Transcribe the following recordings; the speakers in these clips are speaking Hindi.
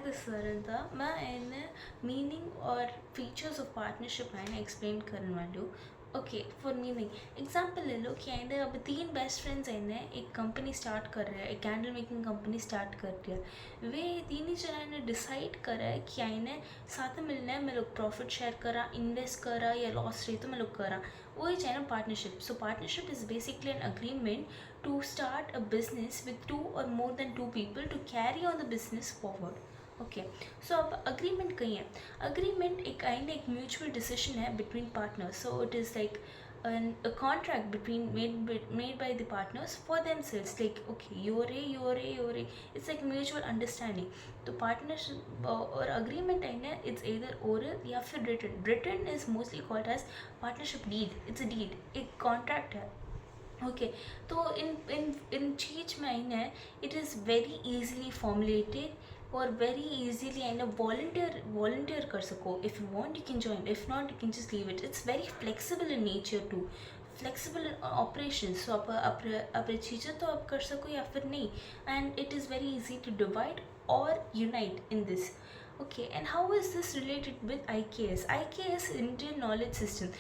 this is Sarinda. मैं meaning और features of partnership explain करने वाली हूँ. Okay, for meaning example ले लो कि अब 3 best friends एक company start कर रहे हैं, एक candle making company start कर रही है. वे 3 जन decide करा है कि साथ में मिलना है, मैं लोग profit share करा, invest करा या loss रही तो मैं लोग करा. वही चाहिए partnership. So partnership is basically an agreement to start a business with 2 or more than 2 people to carry on the business forward. Okay so अब अग्रीमेंट कहीं है. अग्रीमेंट एक म्यूचुअल डिसीजन है between partners. So it is like a contract between made by the partners for themselves, like okay, you're a, it's like mutual understanding. तो partnership और agreement it's either oral या फिर written is mostly called as partnership deed. It's a deed, एक contract है. ओके तो इन चीज़ में it is very easily formulated और वेरी इजीली वॉलंटियर कर सको. If you want you can join, if not you can just leave it. It's very flexible in nature too, flexible in operation. So आप अपने चीज़ें तो आप कर सको या फिर नहीं. And it is very easy to divide और unite in this. Okay, and how is this related with IKS? IKS, Indian Knowledge System.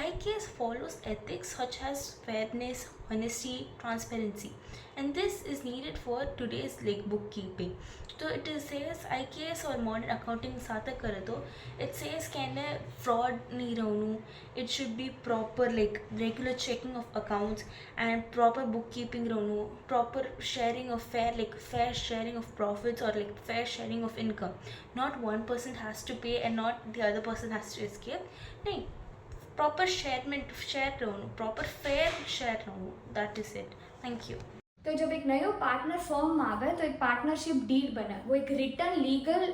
IKS follows ethics such as fairness, honesty, transparency, and this is needed for today's like bookkeeping. So it is says IKS और modern accounting साथ करे तो it says कहने fraud नहीं रहूँ. It should be proper like regular checking of accounts and proper bookkeeping रहूँ, proper sharing of fair sharing of profits or like fair sharing of income. Not one person has to pay and not the other person has to escape. नहीं, proper share रहूँ, proper fair share रहूँ. That is it. Thank you. तो जब एक नयो पार्टनर फॉर्म आवे तो एक पार्टनरशिप डील बने. वो एक रिटर्न लीगल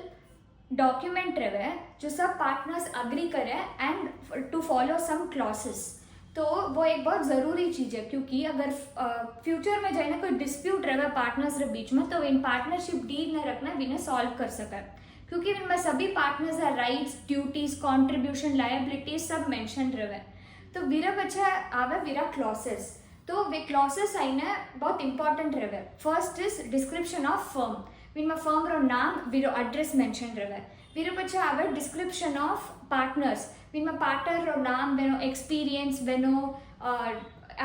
डॉक्यूमेंट रहे जो सब पार्टनर्स अग्री करें and to follow some clauses. तो वो एक बहुत ज़रूरी चीज़ है क्योंकि अगर फ्यूचर में जाए ना कोई डिस्प्यूट रहे पार्टनर्स के बीच में तो इन पार्टनरशिप डील न रखना इन्हें सॉल्व कर सके क्योंकि इनमें सभी पार्टनर्स का राइट्स, ड्यूटीज, कॉन्ट्रीब्यूशन, लायबिलिटीज सब मेंशन रहे. तो वीरा बच्चा आवे वीरा क्लॉसेस. तो वे क्लॉसेस आईने बहुत इंपॉर्टेंट रहे. First is description of firm. विनमा फर्म रो नाम, वीरो एड्रेस मेंशन रहे. वीरा बच्चा आवे डिस्क्रिप्शन ऑफ पार्टनर्स. विनमा पार्टनर रो नाम, वेनो एक्सपीरियंस, वेनो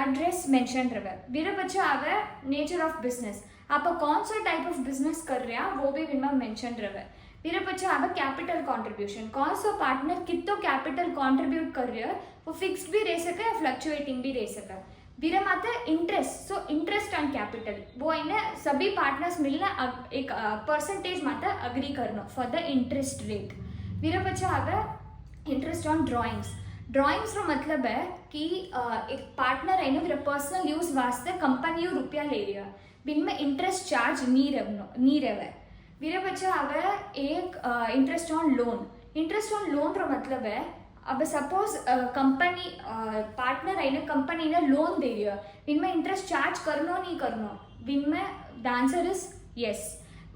एड्रेस मेंशन रहे. वीरा बच्चा आवे नेचर ऑफ बिजनेस. आप कौन सा टाइप ऑफ बिजनेस कर रहे हैं वो भी विनमा मेंशन रहे. वीरा बच्चा आवे कैपिटल कॉन्ट्रीब्यूशन. कौन सा पार्टनर कितो कैपिटल कॉन्ट्रीब्यूट कर रहे हैं, वो फिक्स्ड भी रह सके या फ्लक्चुएटिंग भी रह सके. वीरा माता interest. So interest on capital वो इन्हें सभी पार्टनर्स मिलना एक परसेंटेज माता अग्री करना फॉर द इंटरेस्ट रेट. वीरा बच्चा आगे इंटरेस्ट ऑन ड्राइंग्स. ड्राइंग्स रो मतलब है कि एक पार्टनर है ना वीरा पर्सनल यूज वास्ते कंपनी रुपया ले रही है, बिन में इंटरेस्ट चार्ज नहीं रहे. वीरा बच्चा आगे एक interest on loan. Interest on loan रो मतलब है अब सपोज कंपनी पार्टनर है ना कंपनी ने लोन दे रही है, इनमें इंटरेस्ट चार्ज करना नहीं करना. इनमें द आंसर इज यस.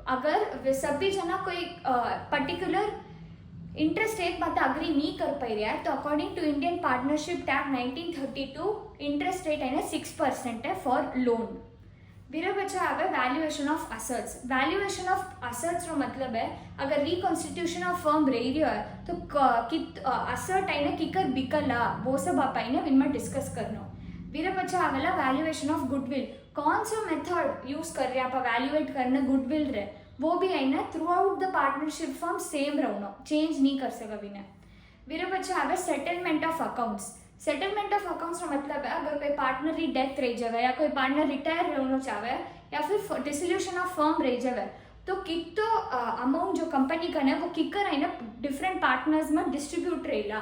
अगर सभी जना कोई पर्टिकुलर इंटरेस्ट रेट मत अग्री नहीं कर पा रहा है तो according to Indian partnership act 1932 interest rate है ना 6% है फॉर लोन. वीरा बच्चा आगे valuation of assets. Valuation of assets रो मतलब है अगर रिकॉन्स्टिट्यूशन ऑफ फर्म रही है तो असेट है ना किकर बिकला वो सब आप है ना इनमें डिस्कस करना. वीरा बच्चा आवेला वैल्यूएशन ऑफ गुडविल. कौन सा मेथड यूज कर रहे हैं आप वैल्यूएट करना गुडविल रे वो भी है ना through out the partnership firm same रहना, चेंज नहीं कर सका बिना. वीरा बच्चा आवे settlement of accounts. Settlement of accounts का मतलब है अगर कोई पार्टनर की डेथ रही जाए या कोई पार्टनर रिटायर रहना चाहे या फिर डिसोल्यूशन ऑफ फर्म रही जाए तो कितो अमाउंट जो कंपनी का है वो किकर है ना डिफरेंट पार्टनर्स में डिस्ट्रीब्यूट रहेला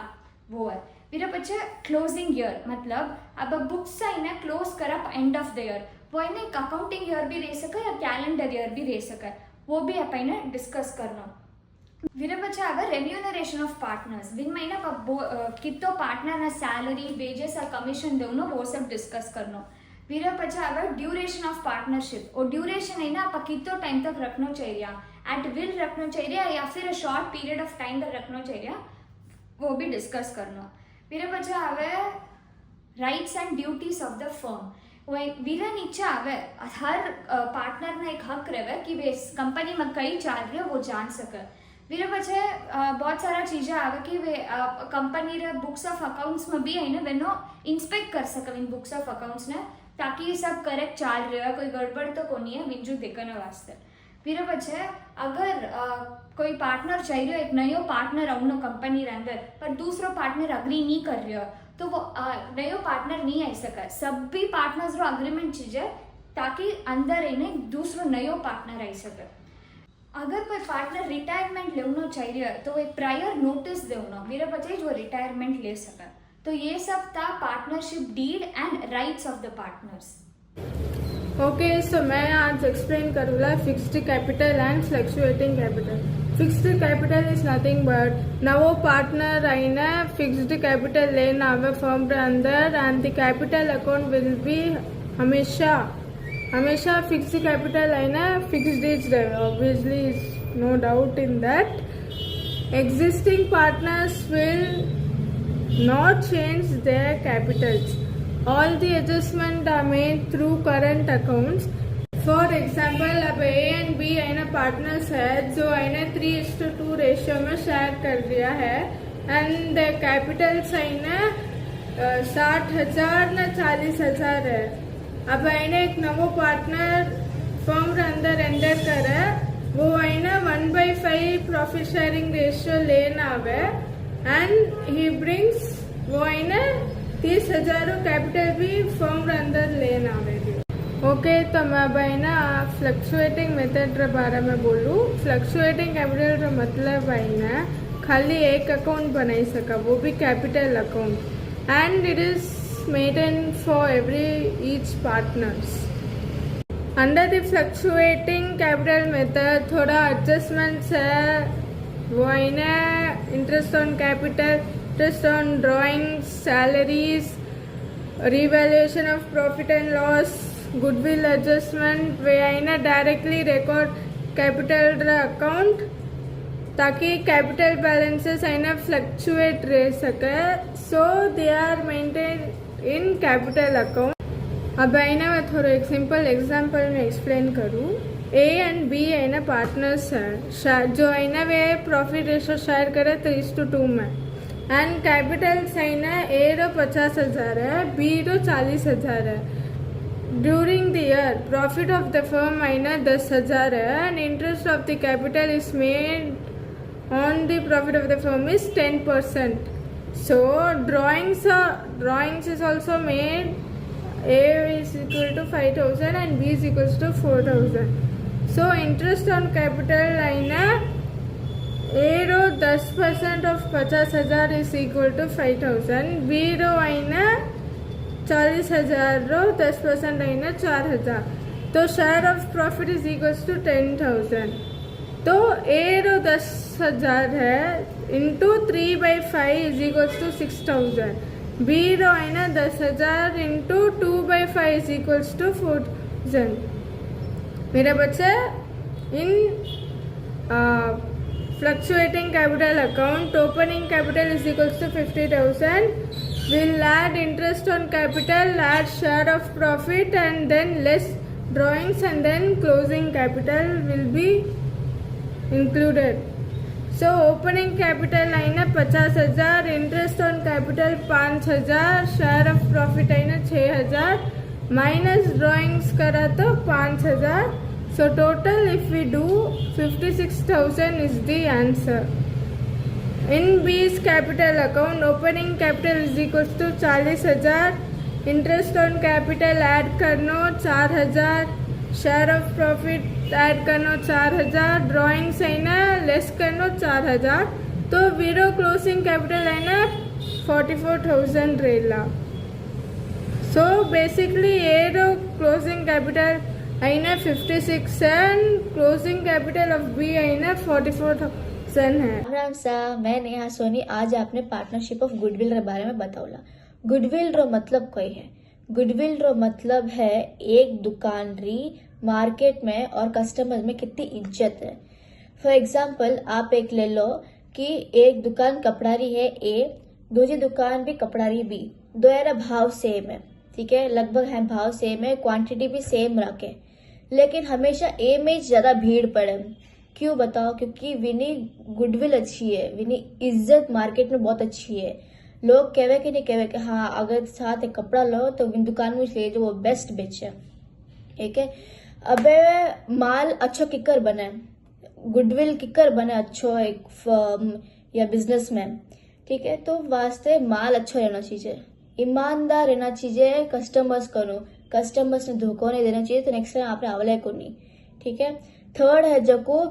वो है. मेरा बच्चा क्लोजिंग ईयर मतलब अब बुक्स है ना क्लोज कर एंड ऑफ द ईयर वो है ना एक अकाउंटिंग ईयर भी रह सके या कैलेंडर ईयर भी रह सके, वो भी आप है ना डिस्कस करना. वीरा बच्चा अगर रेम्यूनरेशन ऑफ पार्टनर्स विन में ना कितो पार्टनर ना सैलरी, वेजेस और कमीशन दोनों वो सब डिस्कस करना. वीरा बच्चा अगर ड्यूरेशन ऑफ पार्टनरशिप और ड्यूरेशन है ना आप कितो टाइम तक रखना चाहिए, एट विल रखना चाहिए या फिर शॉर्ट पीरियड ऑफ टाइम तक रखना चाहिए वो भी डिस्कस करना. वीरा बच्चा अगर rights and duties of the firm. वीरन इच्छा आवे हर पार्टनर ने एक हक रहे कि वे कंपनी में कई चाल रही है वो जान सके वीर पछे बहुत सारा चीज़ें आवे कि वे कंपनी रे बुक्स ऑफ अकाउंट्स में भी है ना वेनो इंस्पेक्ट कर सके इन बुक्स ऑफ अकाउंट्स ने ताकि सब करेक्ट चाल रहे है कोई गड़बड़ तो कोनी है विंजू देखने वास्ते वीर पछे अगर कोई पार्टनर चाहिए एक नयो पार्टनर अवनो कंपनी रे अंदर पर दूसरो पार्टनर अग्री नहीं कर रहा तो वो नयो पार्टनर नहीं आई सके सब भी पार्टनर्स रो अग्रीमेंट चाहिए ताकि अंदर इन्हें दूसरो नयो पार्टनर आई सके अगर कोई पार्टनर रिटायरमेंट लेवनो चाहिए तो एक प्रायर नोटिस देवनो मेरे बच्चे जो रिटायरमेंट ले सके तो ये सब था partnership deed and rights of the partners okay so मैं आज एक्सप्लेन करूँगा fixed capital and fluctuating capital fixed capital is nothing but नवो पार्टनर అయినా फिक्स्ड कैपिटल लेना आवे फर्म रे अंदर and the capital account will be हमेशा फिक्स्ड कैपिटल అయినా fixed is obviously is no doubt in that existing partners will not change their capitals. All the adjustments are made through current accounts. For example, अब A and B आइना पार्टनर्स है जो आइना 3:2 रेशियो में शेयर कर दिया है एंड द कैपिटल्स आइना 60,000 ना 40,000 है. अब आइना एक नवो पार्टनर फर्म रे अंदर एंटर करे वो आइना 1/5 प्रॉफिट शेयरिंग रेशियो लेना आवे एंड ही ब्रिंग्स वो आइना 30,000 कैपिटल भी फर्म रे अंदर लेना आवे. ओके तो मैं भाई ना फ्लक्चुएटिंग मेथड रे बारे में बोलूँ. फ्लक्चुएटिंग कैपिटल रो मतलब भाई ना खाली एक अकाउंट बनाई सका वो भी capital account and it is maintain for every each partners. Under the fluctuating capital method थोड़ा एडजस्टमेंट्स है वो है ना interest on capital, interest on drawings, salaries, revaluation of profit and loss, goodwill adjustment वे आईना डायरेक्टली रिकॉर्ड कैपिटल अकाउंट ताकि कैपिटल बैलेंसेस आईना फ्लक्चुएट रह सके so they are maintain in capital account. अब आईना मैं थोड़ा एक सिंपल एग्जांपल में एक्सप्लेन करूँ. ए एंड बी आईना पार्टनर्स है जो आईना वे प्रॉफिट रेशो शेयर करे 3:2 में एंड कैपिटल्स आईना ए रो 50,000 है बी रो 40,000 है. During the year, profit of the firm आइना 10,000 है and interest of the capital is made on the profit of the firm is 10%. So drawings is also made. A is equal to 5,000 and B is equals to 4,000. So interest on capital आइना A row 10% of 50,000 is equal to 5,000. B रो आइना 40,000 रो 10% आइना 4,000. तो share of profit is equals to 10,000. तो ए रो 10,000 है into 3/5 is equals to 6,000. B रो आइना 10,000 इंटू 2/5 इज इक्वल्स टू 4,000. मेरे बच्चे in fluctuating capital account opening capital is equals to 50,000. We'll add interest on capital, add share of profit and then less drawings and then closing capital will be included. So opening capital आइना 50,000, interest on capital 5,000, share of profit आइना 6,000 minus drawings करा तो 5,000. So total if we do 56,000 is the answer. In B's capital account, opening capital is equals to 40,000, interest on capital add करनो 4,000, share of profit add करनो 4,000, drawings है ना less करनो 4,000. तो zero closing capital है ना 44,000 रहेला. So basically A row closing capital है ना 56 and closing capital of B है ना 44,000 है. राम सा मैं नेहा सोनी आज आपने पार्टनरशिप ऑफ गुडविल रे बारे में बताऊला. गुडविल रो मतलब कोई है. गुडविल रो मतलब है एक दुकान री मार्केट में और कस्टमर में कितनी इज्जत है. फॉर एग्जाम्पल आप एक ले लो कि एक दुकान कपड़ा री है ए, दूसरी दुकान भी कपड़ा री बी, दोनों भाव सेम है. ठीक है, लगभग है भाव सेम है, क्वांटिटी भी सेम रखे, लेकिन हमेशा ए में ज्यादा भीड़ पड़े। क्यों बताओ? क्योंकि विनी गुडविल अच्छी है, विनी इज्जत मार्केट में बहुत अच्छी है। लोग कहवे कि नहीं कहवे कि हाँ अगर साथ एक कपड़ा लो तो विन दुकान में ले जो वो बेस्ट बिच है, ठीक है। अबे माल अच्छो किकर बने, गुडविल किकर बने अच्छो एक फर्म या बिजनेस में, ठीक है। तो वास्ते माल अच्छो रहना चाहिए, ईमानदार रहना चाहिए कस्टमर्स को, कस्टमर्स ने धोखो नहीं देना चाहिए, तो नेक्स्ट टाइम आपने आवले को नहीं, ठीक है। थर्ड है जो को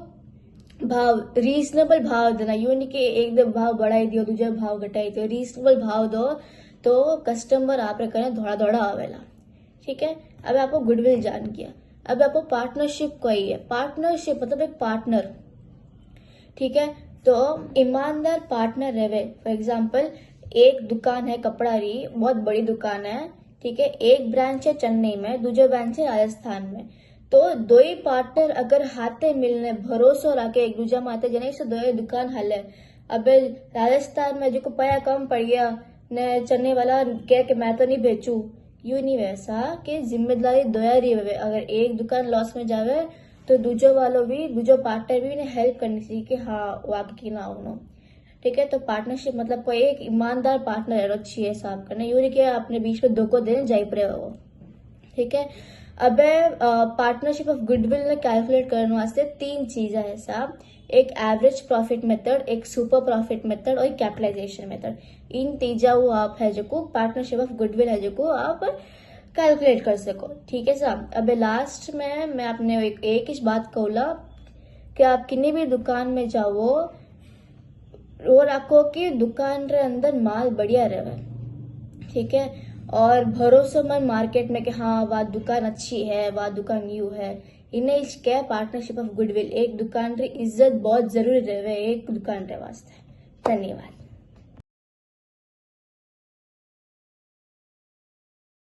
भाव, रीजनेबल भाव देना, यूं नहीं कि एकदम भाव बढ़ाई दियो दूसरा भाव घटाई दियो, रीजनेबल भाव दो तो कस्टमर आप करें थोड़ा थोड़ा आवेला, ठीक है। अब आपको गुडविल जान गया। अब आपको पार्टनरशिप कोई है, पार्टनरशिप मतलब एक पार्टनर, ठीक है। तो ईमानदार पार्टनर रहे, फॉर एग्जाम्पल एक दुकान है कपड़ा री, बहुत बड़ी दुकान है, ठीक है, एक ब्रांच है चेन्नई में, दूसरा ब्रांच है राजस्थान में, तो दो ही पार्टनर अगर हाथे मिलने भरोसा रखे एक दूसरे माथे जने से दो दुकान हले। अब राजस्थान में जो पया कम पड़ गया ने चेन्नई वाला कह के मैं तो नहीं बेचू, यूं नहीं वैसा कि जिम्मेदारी दोयारी है, अगर एक दुकान लॉस में जावे तो दूजो वालों भी, दूजो पार्टनर भी उन्हें हेल्प करनी चाहिए कि हाँ वो आपकी ना हो, ठीक है। तो पार्टनरशिप मतलब कोई एक ईमानदार पार्टनर अच्छी है साफ करना, यूं नहीं कि अपने बीच में धोखो देने जाई पड़े हो, ठीक है। अब पार्टनरशिप ऑफ गुडविल ने कैलकुलेट करने वास्ते तीन चीजें है साहब, एक एवरेज प्रॉफिट मेथड, एक सुपर प्रॉफिट मेथड और एक कैपिटलाइजेशन मेथड। इन तीजा वो आप है जो को पार्टनरशिप ऑफ गुडविल है जो को आप कैलकुलेट कर सको, ठीक है साहब। अब लास्ट में मैं अपने एक ही बात कहूला कि आप किन्नी भी दुकान में जाओ और रखो कि दुकान रे अंदर माल बढ़िया रहे, ठीक है, और भरोसेमंद मार्केट में कि हाँ वह दुकान अच्छी है, वह दुकान न्यू है, इन्हें क्या पार्टनरशिप ऑफ गुडविल, एक दुकान री इज्जत बहुत जरूरी रहे एक दुकान रे वास्ते। धन्यवाद।